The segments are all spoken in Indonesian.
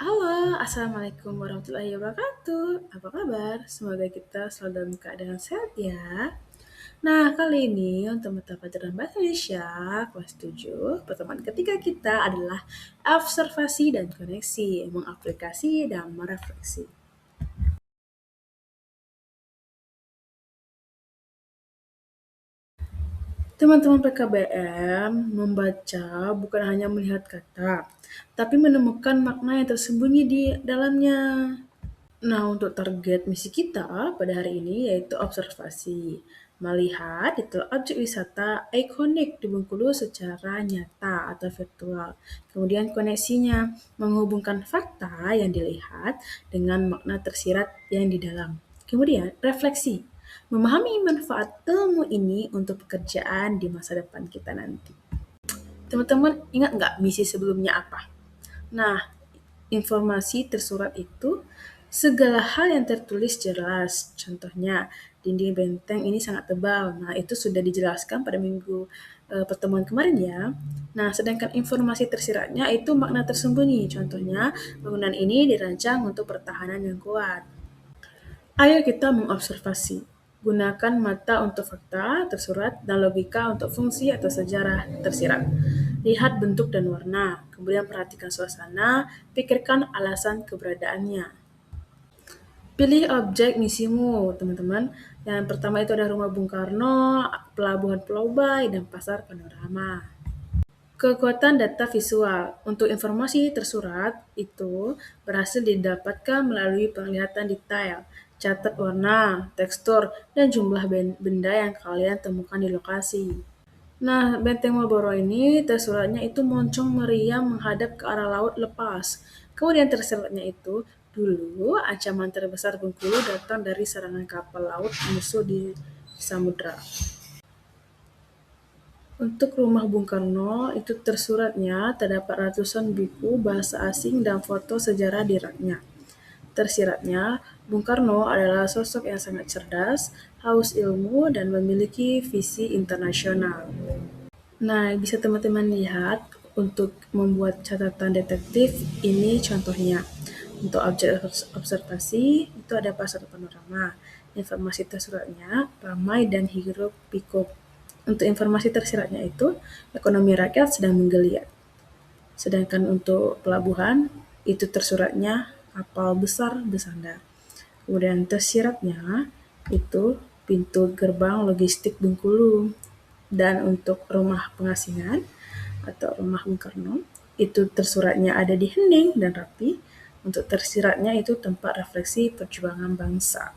Halo, Assalamualaikum warahmatullahi wabarakatuh. Apa kabar? Semoga kita selalu dalam keadaan sehat ya. Nah, kali ini untuk mata pelajaran Bahasa Indonesia kelas 7, pertemuan ketiga kita adalah observasi dan koneksi, mengaplikasi dan merefleksi. Teman-teman PKBM membaca bukan hanya melihat kata, tapi menemukan makna yang tersembunyi di dalamnya. Nah, untuk target misi kita pada hari ini yaitu observasi, melihat itu objek wisata ikonik di Bengkulu secara nyata atau virtual. Kemudian koneksinya menghubungkan fakta yang dilihat dengan makna tersirat yang di dalam. Kemudian refleksi, memahami manfaat ilmu ini untuk pekerjaan di masa depan kita nanti. Teman-teman ingat nggak misi sebelumnya apa? Nah, informasi tersurat itu segala hal yang tertulis jelas. Contohnya, dinding benteng ini sangat tebal. Nah, itu sudah dijelaskan pada minggu pertemuan kemarin ya. Nah, sedangkan informasi tersiratnya itu makna tersembunyi. Contohnya, bangunan ini dirancang untuk pertahanan yang kuat. Ayo kita mengobservasi. Gunakan mata untuk fakta tersurat dan logika untuk fungsi atau sejarah tersirat. Lihat bentuk dan warna, kemudian perhatikan suasana, pikirkan alasan keberadaannya. Pilih objek misimu, teman-teman. Yang pertama itu ada Rumah Bung Karno, Pelabuhan Pulau Bay, dan Pasar Panorama. Kekuatan data visual untuk informasi tersurat itu berhasil didapatkan melalui penglihatan detail, catat warna, tekstur, dan jumlah benda yang kalian temukan di lokasi. Nah, Benteng Marlboro ini tersuratnya itu moncong meriam menghadap ke arah laut lepas. Kemudian tersuratnya itu, dulu ancaman terbesar Bengkulu datang dari serangan kapal laut musuh di samudra. Untuk rumah Bung Karno, itu tersuratnya terdapat ratusan buku bahasa asing dan foto sejarah di raknya. Tersiratnya, Bung Karno adalah sosok yang sangat cerdas, haus ilmu, dan memiliki visi internasional. Nah, bisa teman-teman lihat untuk membuat catatan detektif, ini contohnya. Untuk objek observasi, itu ada pasar panorama. Informasi tersuratnya, ramai dan hiruk pikuk. Untuk informasi tersiratnya itu, ekonomi rakyat sedang menggeliat. Sedangkan untuk pelabuhan, itu tersuratnya, kapal besar bersandar. Kemudian tersiratnya, itu pintu gerbang logistik Bengkulu. Dan untuk rumah pengasingan atau rumah Bung Karno, itu tersuratnya ada di hening dan rapi. Untuk tersiratnya itu tempat refleksi perjuangan bangsa.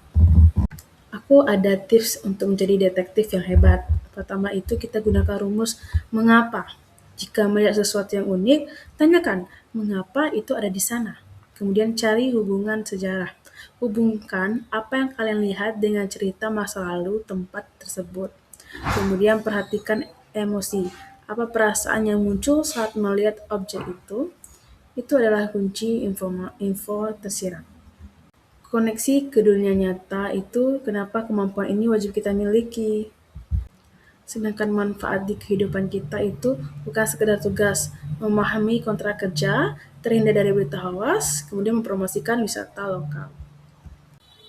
Aku ada tips untuk menjadi detektif yang hebat. Pertama itu kita gunakan rumus mengapa. Jika melihat sesuatu yang unik, tanyakan mengapa itu ada di sana. Kemudian cari hubungan sejarah. Hubungkan apa yang kalian lihat dengan cerita masa lalu tempat tersebut. Kemudian perhatikan emosi. Apa perasaan yang muncul saat melihat objek itu? Itu adalah kunci info tersirat. Koneksi ke dunia nyata itu kenapa kemampuan ini wajib kita miliki. Sedangkan manfaat di kehidupan kita itu bukan sekedar tugas, memahami kontrak kerja, terhindar dari berita hoax, kemudian mempromosikan wisata lokal.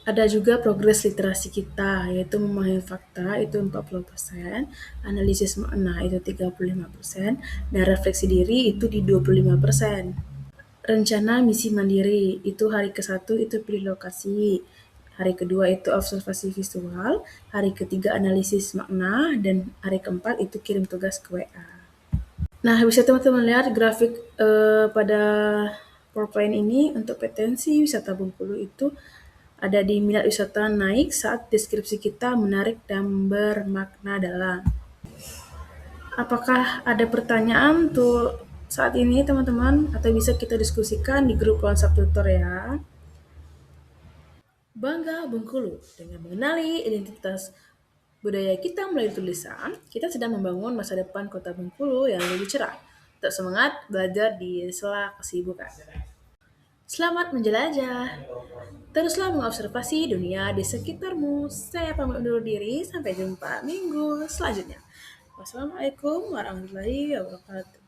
Ada juga progres literasi kita, yaitu memahami fakta itu 40%, analisis makna itu 35%, dan refleksi diri itu di 25%. Rencana misi mandiri, itu hari ke-1 itu pilih lokasi, hari kedua itu observasi visual, hari ketiga analisis makna, dan hari keempat itu kirim tugas ke WA. Nah, bisa teman-teman lihat grafik pada PowerPoint ini untuk potensi wisata Bengkulu itu ada di minat wisata naik saat deskripsi kita menarik dan bermakna dalam. Apakah ada pertanyaan untuk saat ini teman-teman? Atau bisa kita diskusikan di grup WhatsApp tutor ya? Bangga Bengkulu, dengan mengenali identitas budaya kita melalui tulisan, kita sedang membangun masa depan kota Bengkulu yang lebih cerah. Tetap semangat belajar di sela kesibukan. Selamat menjelajah. Teruslah mengobservasi dunia di sekitarmu. Saya pamit undur diri, sampai jumpa minggu selanjutnya. Wassalamualaikum warahmatullahi wabarakatuh.